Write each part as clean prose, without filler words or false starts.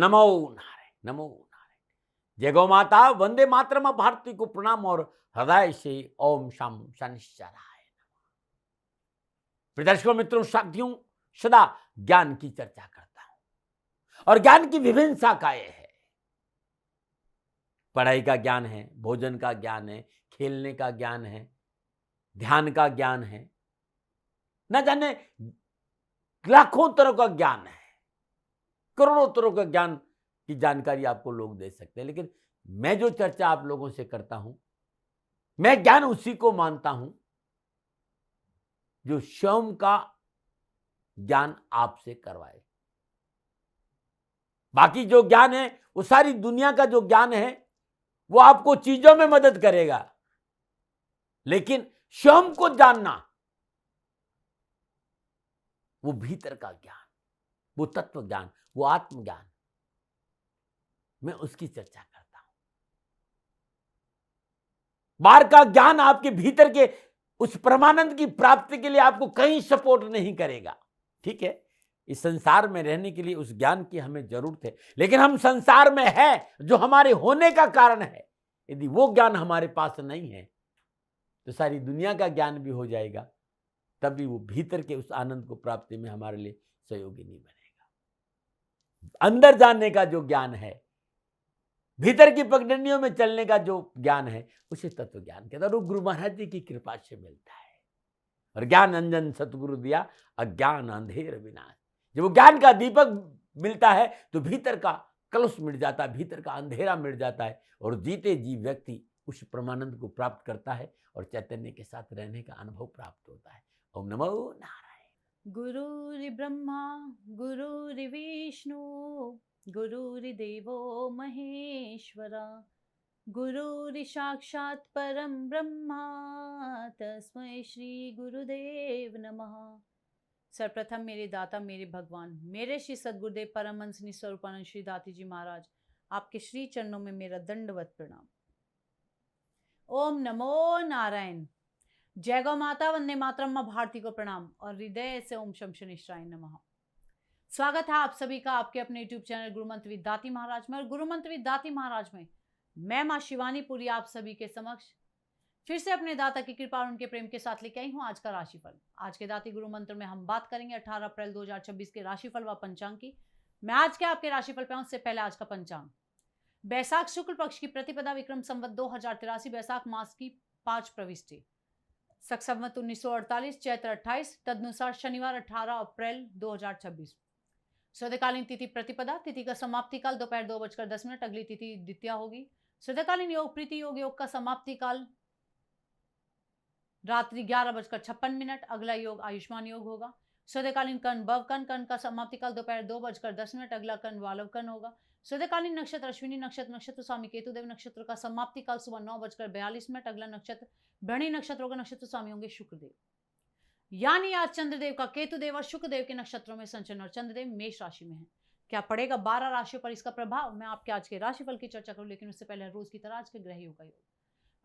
नमो नारायण, नमो नारायण। जय गौ माता, वंदे मातरम भारती को प्रणाम और हृदय से ओम शम शनिश्चराय। दर्शकों, मित्रों, साथियों, सदा ज्ञान की चर्चा करता हूं और ज्ञान की विभिन्न शाखाएं हैं। पढ़ाई का ज्ञान है, भोजन का ज्ञान है, खेलने का ज्ञान है, ध्यान का ज्ञान है, न जाने लाखों तरह का ज्ञान है, करोड़ों तरह का ज्ञान की जानकारी आपको लोग दे सकते हैं। लेकिन मैं जो चर्चा आप लोगों से करता हूं, मैं ज्ञान उसी को मानता हूं जो स्वयं का ज्ञान आपसे करवाए। बाकी जो ज्ञान है, वो सारी दुनिया का जो ज्ञान है, वो आपको चीजों में मदद करेगा, लेकिन स्वयं को जानना, वो भीतर का ज्ञान, वो तत्व ज्ञान, वो आत्मज्ञान, मैं उसकी चर्चा करता हूं। बाहर का ज्ञान आपके भीतर के उस परमानंद की प्राप्ति के लिए आपको कहीं सपोर्ट नहीं करेगा। ठीक है, इस संसार में रहने के लिए उस ज्ञान की हमें जरूरत है, लेकिन हम संसार में हैं जो हमारे होने का कारण है। यदि वो ज्ञान हमारे पास नहीं है तो सारी दुनिया का ज्ञान भी हो जाएगा, तब भी वो भीतर के उस आनंद को प्राप्ति में हमारे लिए सहयोगी नहीं बनेगा। अंदर जानने का जो ज्ञान है, भीतर की पगडंडियों में चलने का जो ज्ञान है, उसे तत्व ज्ञान कहता है। वो गुरु महाराज जी की कृपा से मिलता है। और ज्ञान अंजन सतगुरु दिया, अज्ञान अंधेर विनाश। जब वो ज्ञान का दीपक मिलता है तो भीतर का कलुष मिट जाता है, भीतर का अंधेरा मिट जाता है और जीते जी व्यक्ति उस परमानंद को प्राप्त करता है और चैतन्य के साथ रहने का अनुभव प्राप्त होता है। ओम नमो नारायण। गुरुर्ब्रह्मा गुरुर्विष्णु गुरुर्देवो महेश्वरा गुरुर्साक्षात् परं ब्रह्मा तस्मै श्री गुरुदेव नमः। सर्वप्रथम मेरे दाता, मेरे भगवान, मेरे श्री सद्गुरुदेव परमहंस निस्वरूपानंद श्री दाती जी महाराज, आपके श्री चरणों में मेरा दंडवत प्रणाम। ओम नमो नारायण। जय गौ माता, वंदे मातरम, मां भारती को प्रणाम और हृदय से ओम शम शनिश्चराय नमः। स्वागत है आप सभी का आपके अपने YouTube चैनल गुरु मंत्र विद दाती महाराज में। और गुरु मंत्र विद दाती महाराज में मैं मां शिवानी पुरी आप सभी के समक्ष फिर से अपने दाता की कृपा और उनके प्रेम के साथ लेके आई हूँ आज का राशिफल। आज के दाती गुरु मंत्र में हम बात करेंगे 18 अप्रैल 2026 के राशिफल व पंचांग की। मैं आज के आपके राशिफल पे आऊँ उससे पहले आज का पंचांग। बैसाख शुक्ल पक्ष की प्रतिपदा विक्रम संवत 2083 बैसाख मास की 5 प्रविष्टि सक संवत 1948 चैत्र 28 तदनुसार शनिवार 18 अप्रैल 2026। सौदेकालीन तिथि प्रतिपदा, तिथि का समाप्ति काल दोपहर 2:10, अगली तिथि द्वितीया होगी। सौदेकालीन योग प्रीति योग का समाप्ति काल रात्रि 11:56, अगला योग आयुष्मान योग होगा। सौदेकालीन कर्ण भवकर्ण, कर्ण का समाप्ति काल दोपहर 2:10, अगला कर्ण वालव कर्ण होगा। सौदेकालीन नक्षत्र अश्विनी नक्षत्र, नक्षत्र स्वामी केतुदेव नक्षत्र का समाप्ति काल सुबह 9:42, अगला नक्षत्र भरणी नक्षत्र होगा, नक्षत्र स्वामी होंगे शुक्रदेव। यानी आज चंद्रदेव का केतुदेव और शुक्रदेव के नक्षत्रों में संचरण और चंद्रदेव मेष राशि में है। क्या पड़ेगा 12 राशियों पर इसका प्रभाव, मैं आपके आज के राशिफल की चर्चा करूं, लेकिन उससे पहले रोज की तरह आज के ग्रह योग का योग।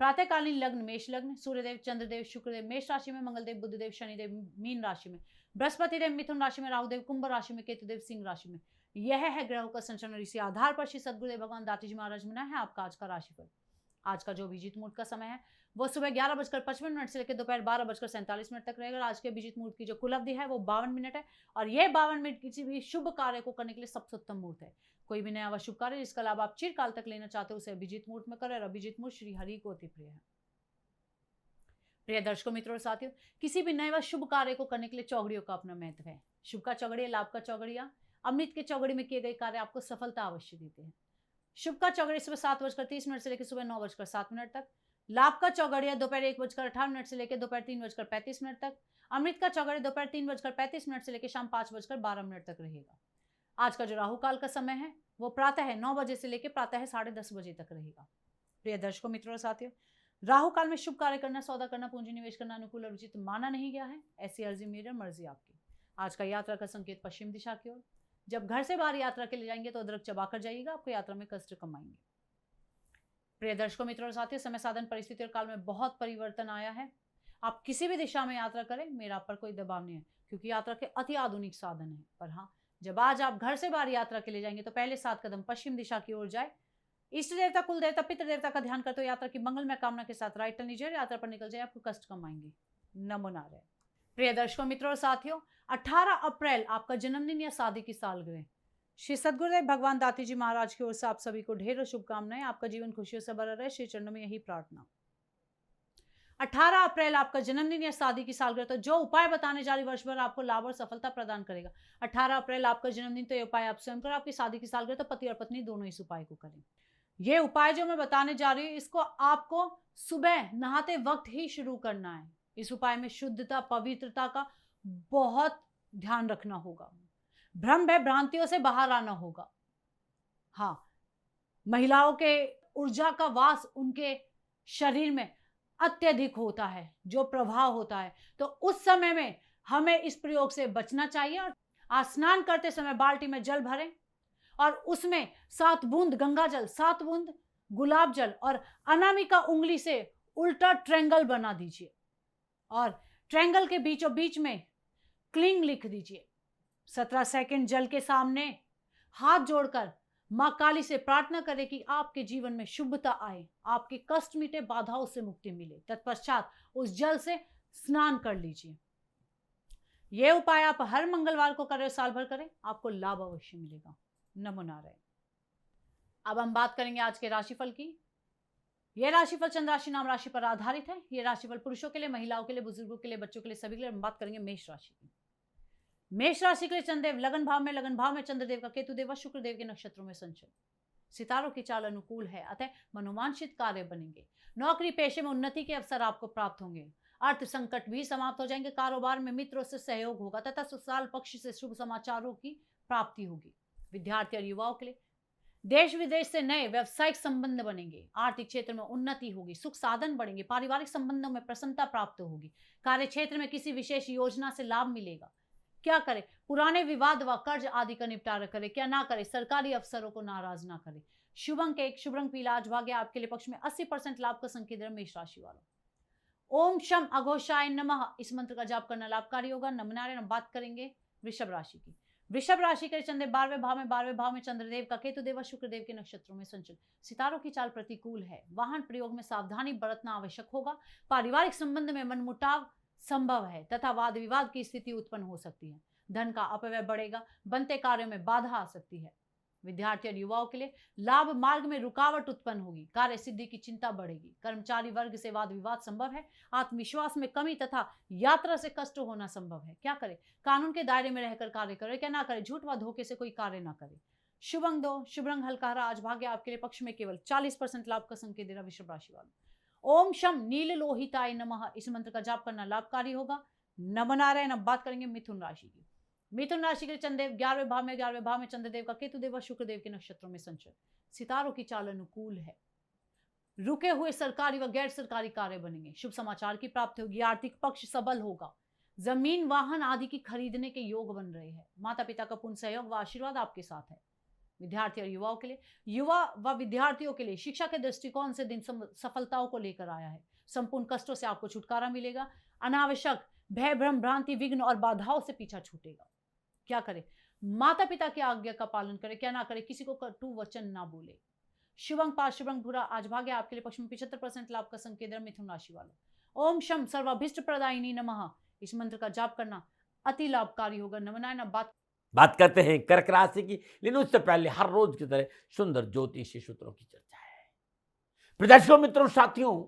प्रातःकालीन लग्न मेष लग्न, सूर्यदेव चंद्रदेव शुक्रदेव मेष राशि में, मंगलदेव बुधदेव शनिदेव मीन राशि में, बृहस्पति देव मिथुन राशि में, राहुदेव कुंभ राशि में, केतुदेव सिंह राशि में। यह है ग्रहों का संचरण और इसी आधार पर श्री सद्गुरुदेव भगवान दाती जी महाराज बना है आपका आज का राशिफल। आज का जो अभिजीत मुहूर्त का समय है वो सुबह 11:55 से लेकर दोपहर 12:47 तक रहेगा। आज के अभिजीत मुहूर्त की जो कुल अवधि है वो 52 मिनट है और यह 52 मिनट किसी भी शुभ कार्य को करने के लिए सबसे उत्तम मुहूर्त है। कोई भी नया व शुभ कार्य जिसका लाभ आप चिरकाल तक लेना चाहते हो उसे अभिजीत मुहूर्त में करें और अभिजीत मुहूर्त श्री हरि को अति प्रिय है। प्रिय दर्शकों, मित्रों और साथियों, किसी भी नए व शुभ कार्य को करने के लिए चौघड़ियों का अपना महत्व है। शुभ का चौघड़िया, लाभ का चौघड़िया, अमृत के चौघड़ी में किए गए कार्य आपको सफलता अवश्य देते हैं। शुभ का चौघड़िया सुबह 7:30 से लेकर सुबह 9:07 तक। लाभ का चौघड़िया दोपहर 1:18 से लेकर दोपहर 3:35 तक। अमृत का चौघड़िया दोपहर 3:35 से लेकर शाम 5:12 तक रहेगा। आज का जो राहु काल का समय है वो प्रातः 9 बजे से लेकर प्रातः 10:30 बजे तक रहेगा। प्रिय दर्शकों, मित्रों और साथियों, राहु काल में शुभ कार्य करना, सौदा करना, पूंजी निवेश करना अनुकूल और उचित माना नहीं गया है। ऐसी अर्जी मेरी, मर्जी आपकी। आज का यात्रा का संकेत पश्चिम दिशा की ओर। जब घर से बाहर यात्रा के लिए जाएंगे तो अदरक चबाकर जाइएगा, आपको यात्रा में कष्ट कम आएंगे। प्रिय दर्शकों, मित्रों और साथियों, समय साधन परिस्थिति और काल में बहुत परिवर्तन आया है। आप किसी भी दिशा में यात्रा करें, मेरा पर कोई दबाव नहीं है क्योंकि यात्रा के अति आधुनिक साधन है। पर हाँ, जब आज आप घर से बाहर यात्रा के लिए जाएंगे तो पहले 7 कदम पश्चिम दिशा की ओर जाए, इष्ट देवता, कुल देवता, पितृ देवता का ध्यान करते हुए यात्रा की मंगलमय कामना के साथ राइट टर्न लीजिए, यात्रा पर निकल जाए, आपको कष्ट कम आएंगे। नमो नारायण। प्रिय दर्शकों, मित्रों और साथियों, 18 अप्रैल आपका जन्मदिन या शादी की सालगिरह। श्री सद्गुरुदेव भगवान दाती जी महाराज की ओर से आप सभी को ढेरों शुभकामनाएं। आपका जीवन खुशियों से भरा रहे, श्री चरणों में यही प्रार्थना। 18 अप्रैल आपका जन्मदिन या शादी की सालगिरह, तो जो उपाय बताने जा रही वर्ष भर आपको लाभ और सफलता प्रदान करेगा। 18 अप्रैल आपका जन्मदिन, तो ये उपाय आप स्वयं करें। आपकी शादी की सालगिरह, तो पति और पत्नी दोनों इस उपाय को करें। ये उपाय जो मैं बताने जा रही हूँ, इसको आपको सुबह नहाते वक्त ही शुरू करना है। इस उपाय में शुद्धता, पवित्रता का बहुत ध्यान रखना होगा। भ्रम भय भ्रांतियों से बाहर आना होगा। हाँ, महिलाओं के ऊर्जा का वास उनके शरीर में अत्यधिक होता है, जो प्रभाव होता है, तो उस समय में हमें इस प्रयोग से बचना चाहिए। और आज स्नान करते समय बाल्टी में जल भरें और उसमें 7 बूंद गंगा जल, 7 बूंद गुलाब जल और अनामिका उंगली से उल्टा ट्रायंगल बना दीजिए और ट्रायंगल के बीचों बीच में क्लीं लिख दीजिए। 17 सेकंड जल के सामने हाथ जोड़कर मां काली से प्रार्थना करें कि आपके जीवन में शुभता आए, आपके कष्ट मिटे, बाधाओं से मुक्ति मिले। तत्पश्चात उस जल से स्नान कर लीजिए। यह उपाय आप हर मंगलवार को करें, साल भर करें, आपको लाभ अवश्य मिलेगा। नमो नारायण। अब हम बात करेंगे आज के राशिफल की। यह राशिफल चंद्र राशि नाम राशि पर आधारित है। यह राशिफल पुरुषों के लिए, महिलाओं के लिए, बुजुर्गों के लिए, बच्चों के लिए, सभी के लिए। हम बात करेंगे मेष राशि की। मेष राशि के लिए चंद्रदेव लगन भाव में चंद्रदेव का केतुदेव व शुक्रदेव के नक्षत्रों में संचरण। सितारों की चाल अनुकूल है, अतः मनोवांछित कार्य बनेंगे। नौकरी पेशे में उन्नति के अवसर आपको प्राप्त होंगे। अर्थ संकट भी समाप्त हो जाएंगे। कारोबार में मित्रों से सहयोग होगा तथा ससुराल पक्ष से शुभ समाचारों की प्राप्ति होगी। विद्यार्थी और युवाओं के लिए देश विदेश से नए व्यावसायिक संबंध बनेंगे। आर्थिक क्षेत्र में उन्नति होगी, सुख साधन बढ़ेंगे। पारिवारिक संबंधों में प्रसन्नता प्राप्त होगी। कार्य क्षेत्र में किसी विशेष योजना से लाभ मिलेगा। क्या करें? पुराने विवाद व कर्ज आदि का निपटारा करें। क्या ना करें? सरकारी अफसरों को नाराज ना करें। शुभ अंक 1, शुभ रंग पीला। आज भाग्य आपके लिए पक्ष में 80% लाभ का संकेत है मेष राशि वालों। ओम शम अघोषाय नमः, इस मंत्र का जाप करना लाभकारी होगा। नमो नारायण। हम बात करेंगे वृषभ राशि की। वृषभ राशि के चंद्र 12वें भाव में चंद्रदेव का केतुदेव व शुक्रदेव के नक्षत्रों में संचलन। सितारों की चाल प्रतिकूल है। वाहन प्रयोग में सावधानी बरतना आवश्यक होगा। पारिवारिक संबंध में मनमुटाव संभव है तथा वाद विवाद की स्थिति उत्पन्न हो सकती है। धन का अपव्यय बढ़ेगा। बनते कार्यों में बाधा आ सकती है। विद्यार्थी और युवाओं के लिए लाभ मार्ग में रुकावट उत्पन्न होगी। कार्य सिद्धि की चिंता बढ़ेगी। कर्मचारी वर्ग से वाद विवाद संभव है। आत्मविश्वास में कमी तथा यात्रा से कष्ट होना संभव है। क्या करें? कानून के दायरे में रहकर कार्य करें। क्या ना करें? झूठ व धोखे से कोई कार्य ना करें। शुभ अंक 2, शुभ रंग हल्का हरा। आज भाग्य आपके लिए पक्ष में केवल 40% लाभ का संकेत दे रहा वृषभ राशि वालों। ओम शम नील लोहिताय नमः, इस मंत्र का जाप करना लाभकारी होगा। नमो नारायण। अब बात करेंगे मिथुन राशि की। मिथुन राशि के चंद्रदेव 11वें भाव में चंद्रदेव का केतुदेव व शुक्रदेव के नक्षत्रों में संचरण। सितारों की चाल अनुकूल है। रुके हुए सरकारी व गैर सरकारी कार्य बनेंगे। शुभ समाचार की प्राप्ति होगी। आर्थिक पक्ष सबल होगा। जमीन वाहन आदि की खरीदने के योग बन रहे हैं। माता पिता का पूर्ण सहयोग व आशीर्वाद आपके साथ है। विद्यार्थी और युवाओं के लिए, युवा व विद्यार्थियों के लिए शिक्षा के दृष्टिकोण से दिन सफलताओं को लेकर आया है। संपूर्ण कष्टों से आपको छुटकारा मिलेगा। अनावश्यक भय भ्रम भ्रांति विघ्न और बाधाओं से पीछा छूटेगा। क्या करें? माता पिता की आज्ञा का पालन करें। क्या ना करें? किसी को कटु वचन ना बोले। शुभ अंक 5, शुभ रंग भूरा। आज भाग्य आपके लिए पक्ष में 75% लाभ का संकेत है मिथुन राशि वालों। ओम शम सर्वाभीष्ट प्रदायिनी नमः, इस मंत्र का जाप करना अति लाभकारी होगा। नमो नारायण। बात करते हैं कर्क राशि की, लेकिन उससे पहले हर रोज की तरह सुंदर ज्योतिषी सूत्रों की चर्चा है। प्रदर्शकों, मित्रों, साथियों,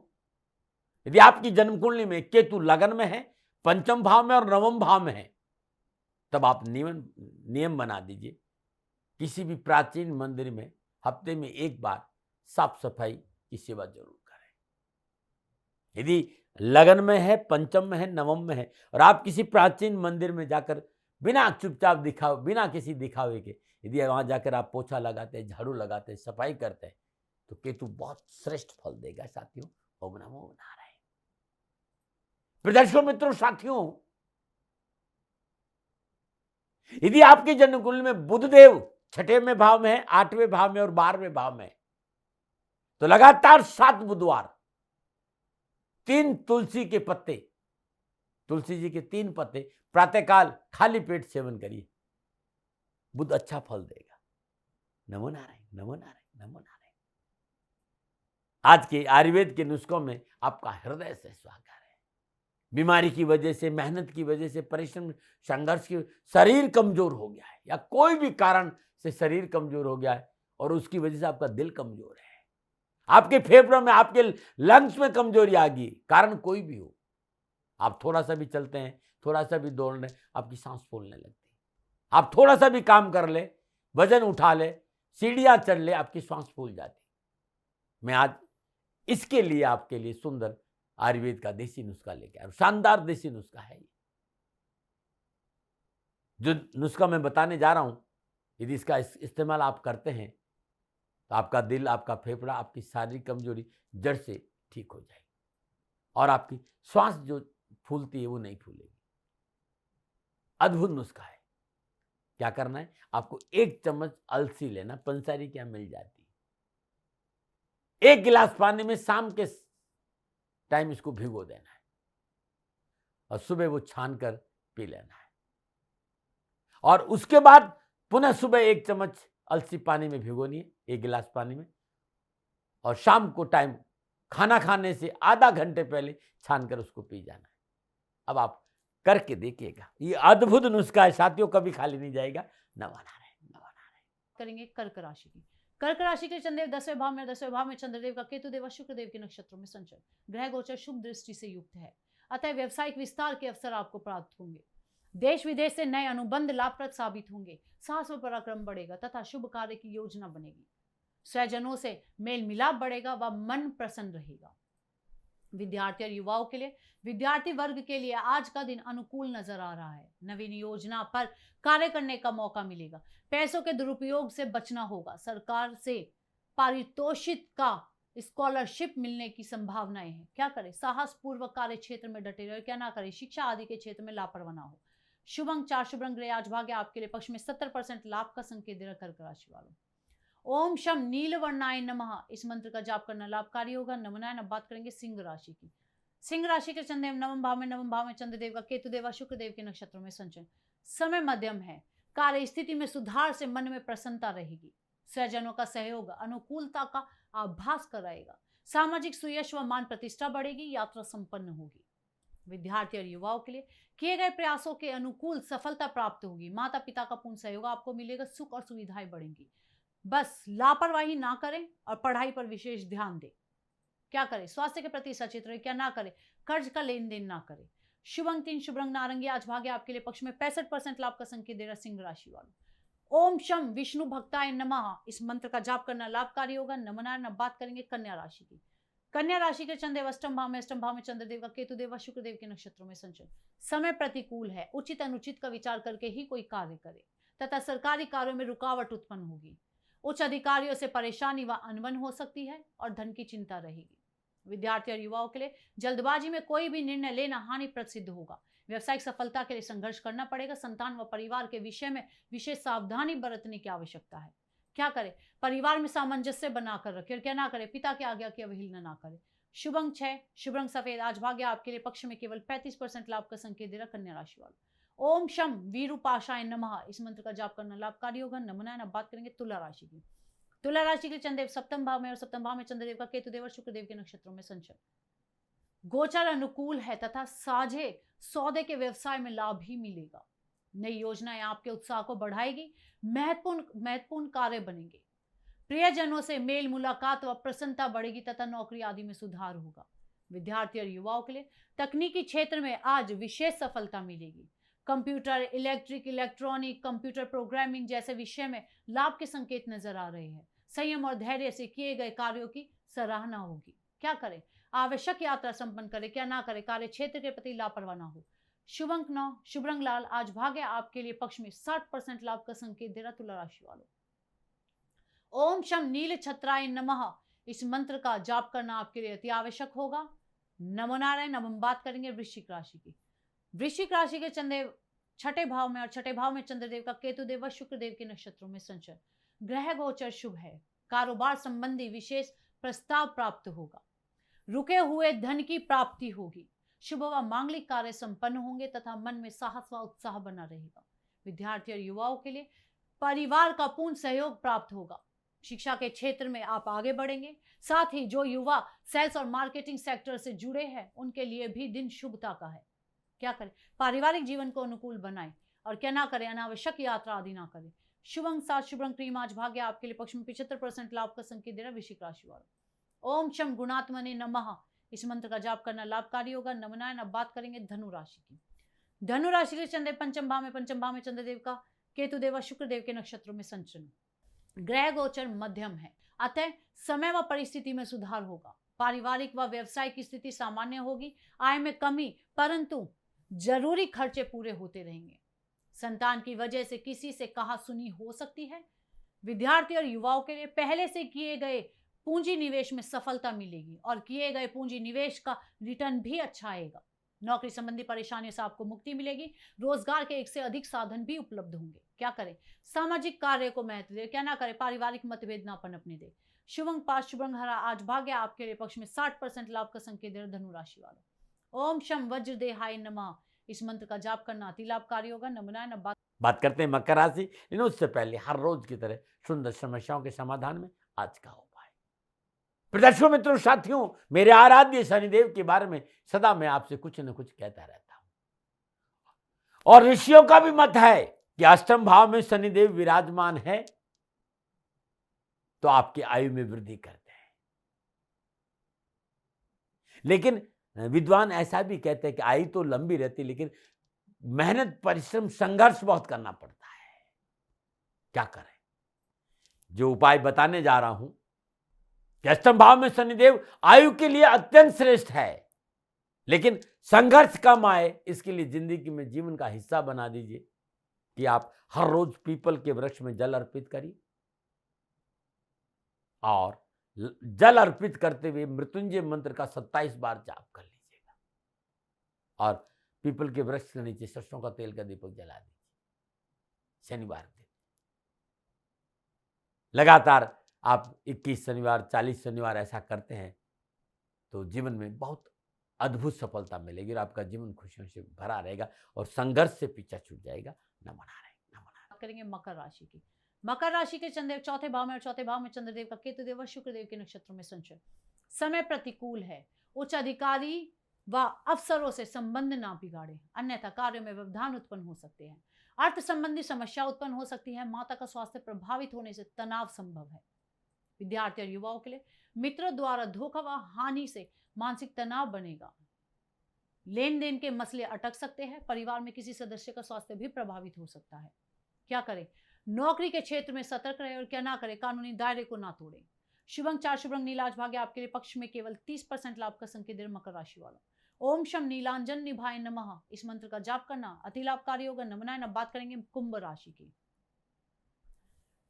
यदि आपकी जन्म कुंडली में केतु लगन में है, पंचम भाव में और नवम भाव में है, तब आप नियम बना दीजिए। किसी भी प्राचीन मंदिर में हफ्ते में एक बार साफ सफाई की सेवा जरूर करें। यदि लगन में है, पंचम में है, नवम में है और आप किसी प्राचीन मंदिर में जाकर बिना चुपचाप बिना किसी दिखावे के यदि वहां जाकर आप पोछा लगाते हैं, झाड़ू लगाते हैं, सफाई करते हैं, तो केतु बहुत श्रेष्ठ फल देगा साथियों। ओम नमो नारायण। प्रदर्शकों, मित्रों, साथियों, यदि आपके जन्म कुंडली में बुधदेव 6वें भाव में है, 8वें भाव में और 12वें भाव में, तो लगातार 7 बुधवार 3 तुलसी के पत्ते, तुलसी जी के 3 पत्ते प्रातःकाल खाली पेट सेवन करिए। बुध अच्छा फल देगा। नमो नारायण, नमो नारायण, नमो नारायण। आज के आयुर्वेद के नुस्खों में आपका हृदय से स्वागत है। बीमारी की वजह से, मेहनत की वजह से, परिश्रम, संघर्ष की, शरीर कमजोर हो गया है या कोई भी कारण से शरीर कमजोर हो गया है और उसकी वजह से आपका दिल कमजोर है, आपके फेफड़ों में, आपके लंग्स में कमजोरी आ गई, कारण कोई भी हो, आप थोड़ा सा भी चलते हैं, थोड़ा सा भी दौड़ लें, आपकी सांस फूलने लगती है। आप थोड़ा सा भी काम कर ले, वजन उठा ले, सीढ़ियां चढ़ ले, आपकी सांस फूल जाती। मैं आज इसके लिए आपके लिए सुंदर आयुर्वेद का देसी नुस्खा लेके आया, शानदार देसी नुस्खा है। जो नुस्खा मैं बताने जा रहा हूं, यदि इसका इस्तेमाल आप करते हैं तो आपका दिल, आपका फेफड़ा, आपकी शारीरिक कमजोरी जड़ से ठीक हो जाएगी और आपकी श्वास जो फूलती है वो नहीं फूलेगी। अद्भुत नुस्खा है। क्या करना है, आपको 1 चम्मच अलसी लेना, पंसारी क्या मिल जाती है। 1 गिलास पानी में शाम के टाइम इसको भिगो देना है और सुबह वो छान कर पी लेना है और उसके बाद पुनः सुबह 1 चम्मच अलसी पानी में भिगोनी है, 1 गिलास पानी में, और शाम को टाइम खाना खाने से आधा घंटे पहले छानकर उसको पी जाना है। अब आप करके देखिएगा, ये अद्भुत नुस्खा है साथियों, कभी खाली नहीं जाएगा। नमो नारायण, नमो नारायण। करेंगे कर्क राशि की। कर्क राशि के चंद्रदेव 10वें भाव में, 10वें भाव में चंद्रदेव का केतुदेव और शुक्रदेव के नक्षत्रों में संचरण, ग्रह गोचर शुभ दृष्टि से युक्त है, अतः व्यवसायिक विस्तार के अवसर आपको प्राप्त होंगे। देश विदेश से नए अनुबंध लाभप्रद साबित होंगे, साहस व पराक्रम बढ़ेगा तथा शुभ कार्य की योजना बनेगी। स्वजनों से मेल मिलाप बढ़ेगा व मन प्रसन्न रहेगा। विद्यार्थी और युवाओं के लिए, विद्यार्थी वर्ग के लिए आज का दिन अनुकूल नजर आ रहा है। नवीन योजना पर कार्य करने का मौका मिलेगा। पैसों के दुरुपयोग से बचना होगा। सरकार से पारितोषिक का स्कॉलरशिप मिलने की संभावनाएं हैं। क्या करें, साहस पूर्वक कार्य क्षेत्र में डटे रहे, क्या ना करें, शिक्षा आदि के क्षेत्र में लापरवाह ना हो। शुभ अंक 4, शुभ रंग आज भाग्य आपके लिए पक्ष में 70% लाभ का संकेत दे रहा कर्क राशि वालों। ओम शम नीलवर्णाय नमः, इस मंत्र का जाप करना लाभकारी होगा। नमनाय। अब बात करेंगे सिंह राशि की। सिंह राशि के चंद्रदेव नवम भाव में चंद्रदेव का केतुदेव और शुक्रदेव के नक्षत्रों में संचरण, समय मध्यम है। कार्य स्थिति में सुधार से मन में प्रसन्नता रहेगी। स्वजनों का सहयोग अनुकूलता का आभास कराएगा। सामाजिक सुयश व मान प्रतिष्ठा बढ़ेगी। यात्रा संपन्न होगी। विद्यार्थी और युवाओं के लिए किए गए प्रयासों के अनुकूल सफलता प्राप्त होगी। माता पिता का पूर्ण सहयोग आपको मिलेगा। सुख और सुविधाएं बढ़ेंगी। बस लापरवाही ना करें और पढ़ाई पर विशेष ध्यान दें। क्या करें, स्वास्थ्य के प्रति सचेत रहे। क्या ना करें, कर्ज का लेन देन ना करें। शुभ अंक 3, शुभ रंग नारंगी आज भाग्य आपके लिए पक्ष में 65% लाभ का संकेत दे रहा सिंह राशि वालों। ओम शम विष्णु भक्ताय नमः, इस मंत्र का जाप करना लाभकारी होगा। नमनारायण। अब बात करेंगे कन्या राशि की। कन्या राशि के चंद्रदेव अष्टम भाव में चंद्रदेव का केतुदेव और शुक्रदेव के नक्षत्रों में संचरण, समय प्रतिकूल है। उचित अनुचित का विचार करके ही कोई कार्य करे तथा सरकारी कार्यों में रुकावट उत्पन्न होगी। उच्च अधिकारियों से परेशानी व अनबन हो सकती है और धन की चिंता रहेगी। विद्यार्थी और युवाओं के लिए जल्दबाजी में कोई भी निर्णय लेना हानिप्रद सिद्ध होगा। व्यावसायिक सफलता के लिए संघर्ष करना पड़ेगा। संतान व परिवार के विषय में विशेष सावधानी बरतने की आवश्यकता है। क्या करें, परिवार में सामंजस्य बनाकर रखें और क्या ना करें, पिता की आज्ञा की अवहेलना ना करें। शुभ अंक 6, शुभ रंग सफेद आज भाग्य आपके लिए पक्ष में केवल 35% लाभ का संकेत दे रहा कन्या राशि वालों। ओम शम वीरूपाशाय नमः, इस मंत्र का जाप करना लाभकारी होगा। नमनारायण। अब बात करेंगे तुला राशि की। तुला राशि के चंद्रदेव सप्तम भाव में और सप्तम भाव में चंद्रदेव का केतुदेव और शुक्रदेव के नक्षत्रों में संचरण, गोचर अनुकूल है तथा साझे सौदे के व्यवसाय में लाभ ही मिलेगा। नई योजनाएं आपके उत्साह को बढ़ाएगी। महत्वपूर्ण कार्य बनेंगे। प्रियजनों से मेल मुलाकात व प्रसन्नता बढ़ेगी तथा नौकरी आदि में सुधार होगा। विद्यार्थी और युवाओं के लिए तकनीकी क्षेत्र में आज विशेष सफलता मिलेगी। कंप्यूटर, इलेक्ट्रॉनिक, कंप्यूटर प्रोग्रामिंग जैसे विषय में लाभ के संकेत नजर आ रहे हैं। संयम और धैर्य से किए गए कार्यों की सराहना होगी। क्या करें, आवश्यक यात्रा संपन्न करें। क्या ना करें, कार्य क्षेत्र के प्रति लापरवाह ना हो। शुभ अंक 9, शुभ रंग लाल आज भाग्य आपके लिए पक्ष में 60% लाभ का संकेत दे रहा तुला राशि वालों। ओम शम नील छत्राय नमः, इस मंत्र का जाप करना आपके लिए अति आवश्यक होगा। नमो नारायण। अब हम बात करेंगे वृश्चिक राशि की। वृश्चिक राशि के चंद्रदेव छठे भाव में और छठे भाव में चंद्रदेव का केतुदेव व शुक्रदेव के नक्षत्रों में संचरण, ग्रह गोचर शुभ है। कारोबार संबंधी विशेष प्रस्ताव प्राप्त होगा। रुके हुए धन की प्राप्ति होगी। शुभ व मांगलिक कार्य संपन्न होंगे तथा मन में साहस व उत्साह बना रहेगा। विद्यार्थी और युवाओं के लिए परिवार का पूर्ण सहयोग प्राप्त होगा। शिक्षा के क्षेत्र में आप आगे बढ़ेंगे। साथ ही जो युवा सेल्स और मार्केटिंग सेक्टर से जुड़े हैं उनके लिए भी दिन शुभता का है। क्या करें, पारिवारिक जीवन को अनुकूल बनाएं और क्या ना करें, अनावश्यक यात्रा आदि ना करें। शुभ अंक 7, शुभ रंग क्रीम, आज भाग्य आपके लिए पक्ष में 75% लाभ का संकेत दे रहा है वृश्चिक राशि वालों। ओम शम गुणात्मने नमः, इस मंत्र का जाप करना लाभकारी होगा। नमनायन। अब बात करेंगे धनु राशि की। धनु राशि के चंद्रदेव पंचम भाव में चंद्रदेव का केतु देव शुक्रदेव के नक्षत्रों में संचरण। ग्रह गोचर मध्यम है, अतः समय व परिस्थिति में सुधार होगा। पारिवारिक व व्यवसायिक स्थिति सामान्य होगी। आय में कमी, परंतु जरूरी खर्चे पूरे होते रहेंगे। संतान की वजह से किसी से कहा सुनी हो सकती है। विद्यार्थी और युवाओं के लिए पहले से किए गए पूंजी निवेश में सफलता मिलेगी और किए गए पूंजी निवेश का रिटर्न भी अच्छा आएगा। नौकरी संबंधी परेशानियों से आपको मुक्ति मिलेगी। रोजगार के एक से अधिक साधन भी उपलब्ध होंगे। क्या करें, सामाजिक कार्य को महत्व दे, क्या ना करें, पारिवारिक मतभेद ना पनपने दे। शुभ अंक 5, शुभ रंग हरा, आज भाग्य आपके लिए पक्ष में 60% लाभ का संकेत दे धनु राशि वालों। ओम शम वज्रदेहाय नमः, इस मंत्र का जाप करना अति लाभकारी होगा। नमनायन। अब बात करते हैं मकर राशि। लेकिन उससे पहले हर रोज की तरह सुंदर समस्याओं के समाधान में आज का उपाय। प्रदर्शकों, मित्रों, साथियों, मेरे आराध्य शनिदेव के बारे में सदा मैं आपसे कुछ न कुछ कहता रहता हूं और ऋषियों का भी मत है कि अष्टम भाव में शनिदेव विराजमान है तो आपकी आयु में वृद्धि करते हैं। लेकिन विद्वान ऐसा भी कहते हैं कि आयु तो लंबी रहती, लेकिन मेहनत, परिश्रम, संघर्ष बहुत करना पड़ता है। क्या करें, जो उपाय बताने जा रहा हूं कि अष्टम भाव में शनिदेव आयु के लिए अत्यंत श्रेष्ठ है, लेकिन संघर्ष कम आए इसके लिए जिंदगी में जीवन का हिस्सा बना दीजिए कि आप हर रोज पीपल के वृक्ष में जल अर्पित करिए और जल अर्पित करते हुए मृत्युंजय मंत्र का 27 बार जाप कर लीजिएगा और पीपल के वृक्ष के नीचे सरसों का तेल का दीपक जला दीजिए। शनिवार दिन लगातार आप 21 शनिवार, 40 शनिवार ऐसा करते हैं तो जीवन में बहुत अद्भुत सफलता मिलेगी और आपका जीवन खुशियों से भरा रहेगा और संघर्ष से पीछा छूट जाएगा। नमन करेंगे मकर राशि की। मकर राशि के चंद्रदेव चौथे भाव में और चौथे भाव में चंद्रदेव का केतुदेव व शुक्रदेव के नक्षत्रों में संचरण। समय प्रतिकूल है, उच्च अधिकारी व अफसरों से संबंध ना बिगाड़े, अन्यथा कार्यों में व्यवधान उत्पन्न हो सकते हैं। अर्थ संबंधी समस्या उत्पन्न हो सकती है। माता का स्वास्थ्य प्रभावित होने से तनाव संभव है। विद्यार्थी और युवाओं के लिए मित्रों द्वारा धोखा व हानि से मानसिक तनाव बनेगा। लेन देन के मसले अटक सकते हैं। परिवार में किसी सदस्य का स्वास्थ्य भी प्रभावित हो सकता है। क्या करें, नौकरी के क्षेत्र में सतर्क रहे और क्या ना करें, कानूनी दायरे को ना तोड़े। शुभ अंक 4, शुभ रंग नीला, आज भाग्य आपके लिए पक्ष में केवल 30% लाभ का संकेत दे मकर राशि वालों। ओम शम नीलांजन निभाय नमः, इस मंत्र का जाप करना अति लाभकारी होगा। नमनायन। अब बात करेंगे कुंभ राशि की।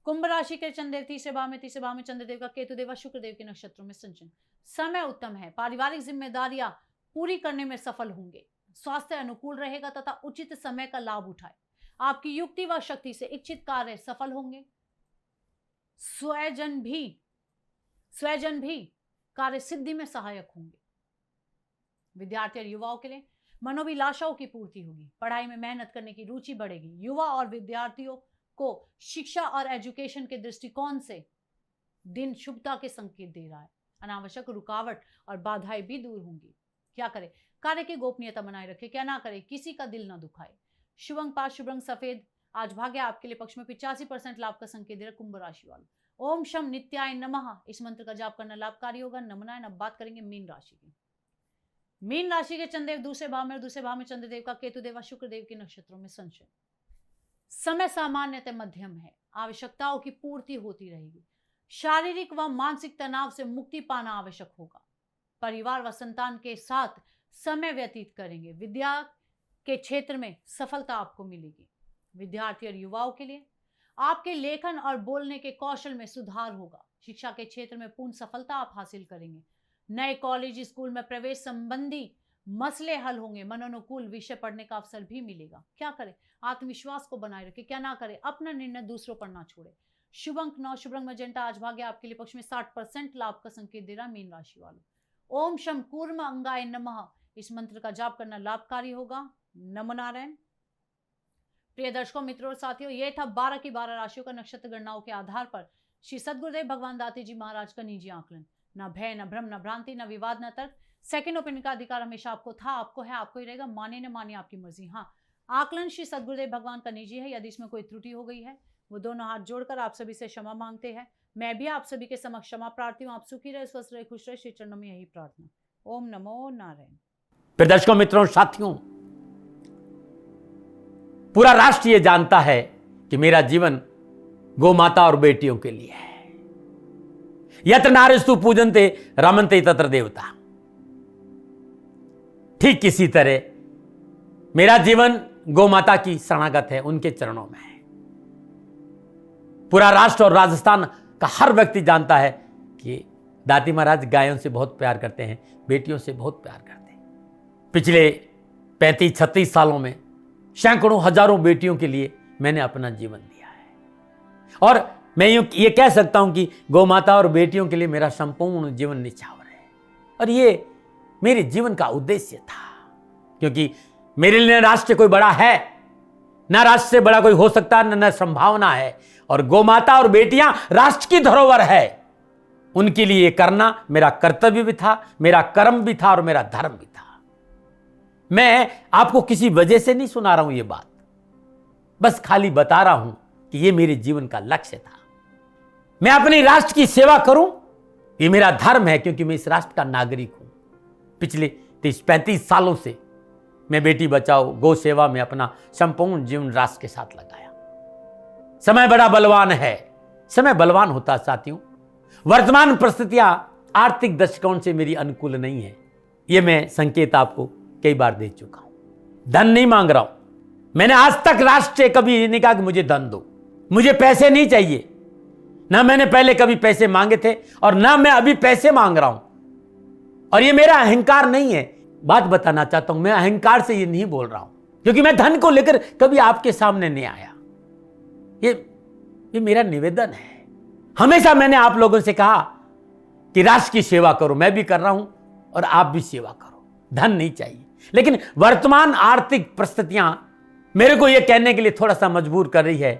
कुंभ राशि के चंद्रदेव तीसरे भाव में चंद्रदेव का केतुदेव शुक्रदेव के नक्षत्रों में संचरण। समय उत्तम है, पारिवारिक जिम्मेदारियां पूरी करने में सफल होंगे। स्वास्थ्य अनुकूल रहेगा तथा उचित समय का लाभ उठाए। आपकी युक्ति व शक्ति से इच्छित कार्य सफल होंगे। स्वजन भी कार्य सिद्धि में सहायक होंगे। विद्यार्थी और युवाओं के लिए मनोभिलाषाओं की पूर्ति होगी। पढ़ाई में मेहनत करने की रुचि बढ़ेगी। युवा और विद्यार्थियों को शिक्षा और एजुकेशन के दृष्टिकोण से दिन शुभता के संकेत दे रहा है। अनावश्यक रुकावट और बाधाएं भी दूर होंगी। क्या करें, कार्य की गोपनीयता बनाए रखें। क्या ना करें, किसी का दिल ना दुखाए। शुभ अंक 5, शुभ रंग सफेद, आज भाग्य आपके लिए पक्ष में 85% लाभ का संकेत दे रहा कुंभ राशि वालों। ओम शम नित्याय नमः, इस मंत्र का जाप करना लाभकारी होगा। नमनायन। अब बात करेंगे मीन राशि की। मीन राशि के चंद्रदेव दूसरे भाव में चंद्रदेव का केतुदेव व शुक्रदेव के नक्षत्रों में संचरण। समय सामान्यतः मध्यम है, आवश्यकताओं की पूर्ति होती रहेगी। शारीरिक व मानसिक तनाव से मुक्ति पाना आवश्यक होगा। परिवार व संतान के साथ समय व्यतीत करेंगे। विद्या के क्षेत्र में सफलता आपको मिलेगी। विद्यार्थी और युवाओं के लिए आपके लेखन और बोलने के कौशल में सुधार होगा। शिक्षा के क्षेत्र में पूर्ण सफलता आप हासिल करेंगे। नए कॉलेज, स्कूल में प्रवेश संबंधी मसले हल होंगे। मनोनुकूल विषय पढ़ने का अवसर भी मिलेगा। क्या करें, आत्मविश्वास को बनाए रखें। क्या ना करें, अपना निर्णय दूसरों पर ना छोड़े। शुभ अंक 9, शुभ रंग मजेंटा, आज भाग्य आपके लिए पक्ष में 60% लाभ का संकेत दे रहा मीन राशि वालों। ओम शम कूर्म अंगाय नमः, इस मंत्र का जाप करना लाभकारी होगा। नमो नारायण। प्रिय दर्शकों, मित्रों और साथियों, ये था 12 की 12 राशियों का नक्षत्र गणनाओं के आधार पर श्री सद्गुरुदेव भगवान दाते जी महाराज का निजी आकलन। न भय, न भ्रम, न भ्रांति, न विवाद, न तर्क। सेकंड ओपिनियन का अधिकार हमेशा आपको था, आपको है, आपको ही रहेगा। माने न माने आपकी मर्जी। हाँ, आकलन श्री सद्गुरुदेव भगवान का निजी है। यदि इसमें कोई त्रुटि हो गई है, वो दोनों हाथ जोड़कर आप सभी से क्षमा मांगते हैं। मैं भी आप सभी के समक्ष क्षमा प्रार्थी हूँ। आप सुखी रहे, स्वस्थ रहे, खुश रहे, श्री चरणों में यही प्रार्थना। ओम नमो नारायण। फिर दर्शकों, मित्रों, साथियों, पूरा राष्ट्र ये जानता है कि मेरा जीवन गौ माता और बेटियों के लिए है। यत्र नारीस्तु पूजन्ते रमन्ते तत्र देवता। ठीक किसी तरह मेरा जीवन गौ माता की शरणागत है, उनके चरणों में है। पूरा राष्ट्र और राजस्थान का हर व्यक्ति जानता है कि दाती महाराज गायों से बहुत प्यार करते हैं, बेटियों से बहुत प्यार करते हैं। पिछले 35-36 सालों में सैकड़ों हजारों बेटियों के लिए मैंने अपना जीवन दिया है और मैं ये कह सकता हूं कि गौ माता और बेटियों के लिए मेरा संपूर्ण जीवन निछावर है। और ये मेरे जीवन का उद्देश्य था, क्योंकि मेरे लिए राष्ट्र कोई बड़ा है, ना राष्ट्र से बड़ा कोई हो सकता, न संभावना है। और गौ माता और बेटियां राष्ट्र की धरोहर है, उनके लिए ये करना मेरा कर्तव्य भी था, मेरा कर्म भी था और मेरा धर्म भी था। मैं आपको किसी वजह से नहीं सुना रहा हूं ये बात, बस खाली बता रहा हूं कि ये मेरे जीवन का लक्ष्य था। मैं अपने राष्ट्र की सेवा करूं, ये मेरा धर्म है, क्योंकि मैं इस राष्ट्र का नागरिक हूं। पिछले 30-35 सालों से मैं बेटी बचाओ, गौ सेवा में अपना संपूर्ण जीवन राष्ट्र के साथ लगाया। समय बड़ा बलवान है, समय बलवान होता साथियों। वर्तमान परिस्थितियां आर्थिक दृष्टिकोण से मेरी अनुकूल नहीं है, यह मैं संकेत आपको कई बार दे चुका हूं। धन नहीं मांग रहा हूं। मैंने आज तक राष्ट्र से कभी नहीं कहा कि मुझे धन दो, मुझे पैसे नहीं चाहिए। ना मैंने पहले कभी पैसे मांगे थे और ना मैं अभी पैसे मांग रहा हूं। और ये मेरा अहंकार नहीं है। बात बताना चाहता हूं, मैं अहंकार से ये नहीं बोल रहा हूं, क्योंकि मैं धन को लेकर कभी आपके सामने नहीं आया। ये मेरा निवेदन है। हमेशा मैंने आप लोगों से कहा कि राष्ट्र की सेवा करो, मैं भी कर रहा हूं और आप भी सेवा करो। धन नहीं चाहिए, लेकिन वर्तमान आर्थिक परिस्थितियां मेरे को यह कहने के लिए थोड़ा सा मजबूर कर रही है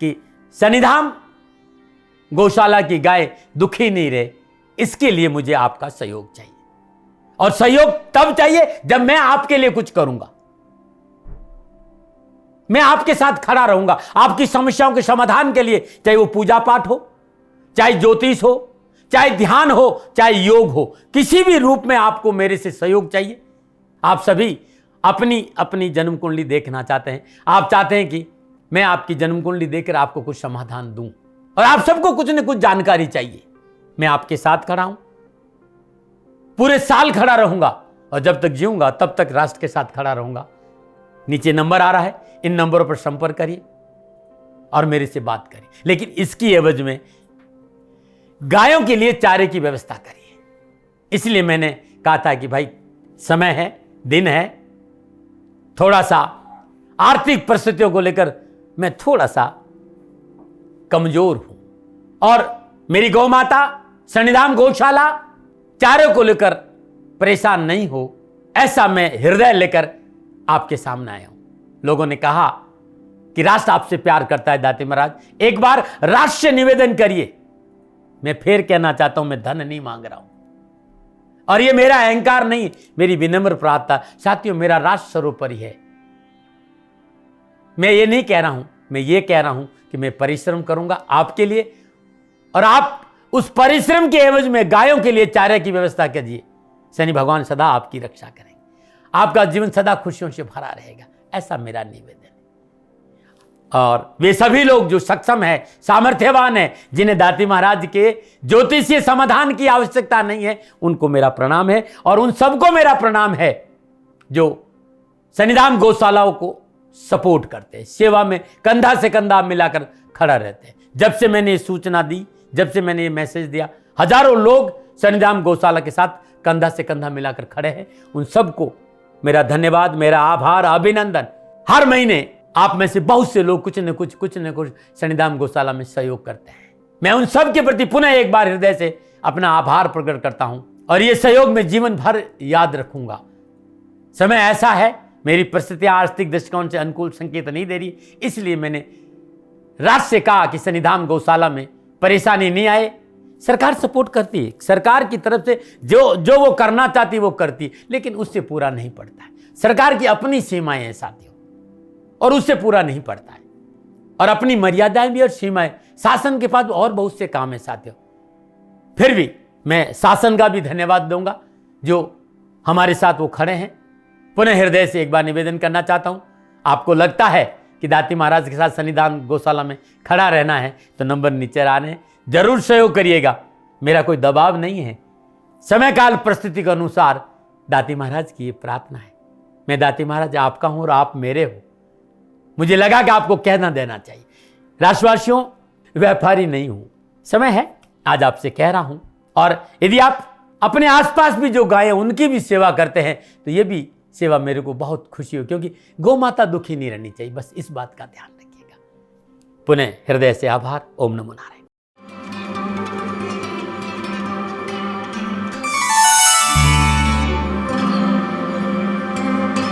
कि शनिधाम गौशाला की गाय दुखी नहीं रहे, इसके लिए मुझे आपका सहयोग चाहिए। और सहयोग तब चाहिए जब मैं आपके लिए कुछ करूंगा। मैं आपके साथ खड़ा रहूंगा, आपकी समस्याओं के समाधान के लिए, चाहे वो पूजा पाठ हो, चाहे ज्योतिष हो, चाहे ध्यान हो, चाहे योग हो, किसी भी रूप में आपको मेरे से सहयोग चाहिए। आप सभी अपनी अपनी जन्म कुंडली देखना चाहते हैं। आप चाहते हैं कि मैं आपकी जन्म कुंडली देखकर आपको कुछ समाधान दूं, और आप सबको कुछ न कुछ जानकारी चाहिए। मैं आपके साथ खड़ा हूं, पूरे साल खड़ा रहूंगा, और जब तक जीऊंगा तब तक राष्ट्र के साथ खड़ा रहूंगा। नीचे नंबर आ रहा है, इन नंबरों पर संपर्क करिए और मेरे से बात करिए। लेकिन इसकी एवज में गायों के लिए चारे की व्यवस्था करिए। इसलिए मैंने कहा था कि भाई समय है, दिन है, थोड़ा सा आर्थिक परिस्थितियों को लेकर मैं थोड़ा सा कमजोर हूं, और मेरी गौ माता शनिधाम गौशाला चारे को लेकर परेशान नहीं हो, ऐसा मैं हृदय लेकर आपके सामने आया हूं। लोगों ने कहा कि राष्ट्र आपसे प्यार करता है दाते महाराज, एक बार राष्ट्र से निवेदन करिए। मैं फिर कहना चाहता हूं, मैं धन नहीं मांग रहा हूं, और ये मेरा अहंकार नहीं, मेरी विनम्र प्रार्थना। साथियों, मेरा राष्ट्र सर्वोपरि है। मैं ये नहीं कह रहा हूं, मैं ये कह रहा हूं कि मैं परिश्रम करूंगा आपके लिए, और आप उस परिश्रम के एवज में गायों के लिए चारे की व्यवस्था कीजिए। शनि भगवान सदा आपकी रक्षा करेंगे, आपका जीवन सदा खुशियों से भरा रहेगा, ऐसा मेरा निवेदन है। और वे सभी लोग जो सक्षम है, सामर्थ्यवान है, जिन्हें दाती महाराज के ज्योतिषीय समाधान की आवश्यकता नहीं है, उनको मेरा प्रणाम है। और उन सबको मेरा प्रणाम है जो शनिधाम गौशालाओं को सपोर्ट करते हैं, सेवा में कंधा से कंधा मिलाकर खड़ा रहते हैं। जब से मैंने ये सूचना दी, जब से मैंने ये मैसेज दिया, हजारों लोग शनिधाम गौशाला के साथ कंधा से कंधा मिलाकर खड़े हैं। उन सबको मेरा धन्यवाद, मेरा आभार, अभिनंदन। हर महीने आप में से बहुत से लोग कुछ न कुछ शनिधाम गौशाला में सहयोग करते हैं। मैं उन सब के प्रति पुनः एक बार हृदय से अपना आभार प्रकट करता हूं, और ये सहयोग में जीवन भर याद रखूंगा। समय ऐसा है मेरी परिस्थितियां आर्थिक दृष्टिकोण से अनुकूल संकेत नहीं दे रही, इसलिए मैंने राज से कहा कि सन्निधान गौशाला में परेशानी नहीं आए। सरकार सपोर्ट करती है, सरकार की तरफ से जो वो करना चाहती वो करती, लेकिन उससे पूरा नहीं पड़ता है। सरकार की अपनी सीमाएं हैं साथियों, और उससे पूरा नहीं पड़ता है, और अपनी मर्यादाएं भी और सीमाएं। शासन के पास और बहुत से काम है साथियों। फिर भी मैं शासन का भी धन्यवाद दूंगा जो हमारे साथ वो खड़े हैं। पुनः हृदय से एक बार निवेदन करना चाहता हूं, आपको लगता है कि दाती महाराज के साथ सन्निधान गौशाला में खड़ा रहना है तो नंबर नीचे आ रहे हैं, जरूर सहयोग करिएगा। मेरा कोई दबाव नहीं है, समय काल परिस्थिति के अनुसार दाती महाराज की ये प्रार्थना है। मैं दाती महाराज आपका हूं और आप मेरे हो, मुझे लगा कि आपको कहना देना चाहिए। राशिवासियों, व्यापारी नहीं हूं, समय है आज आपसे कह रहा हूं। और यदि आप अपने आसपास भी जो गायें उनकी भी सेवा करते हैं तो ये भी सेवा मेरे को बहुत खुशी हो, क्योंकि गौ माता दुखी नहीं रहनी चाहिए, बस इस बात का ध्यान रखिएगा। पुनः हृदय से आभार। ओम नमो नारायण।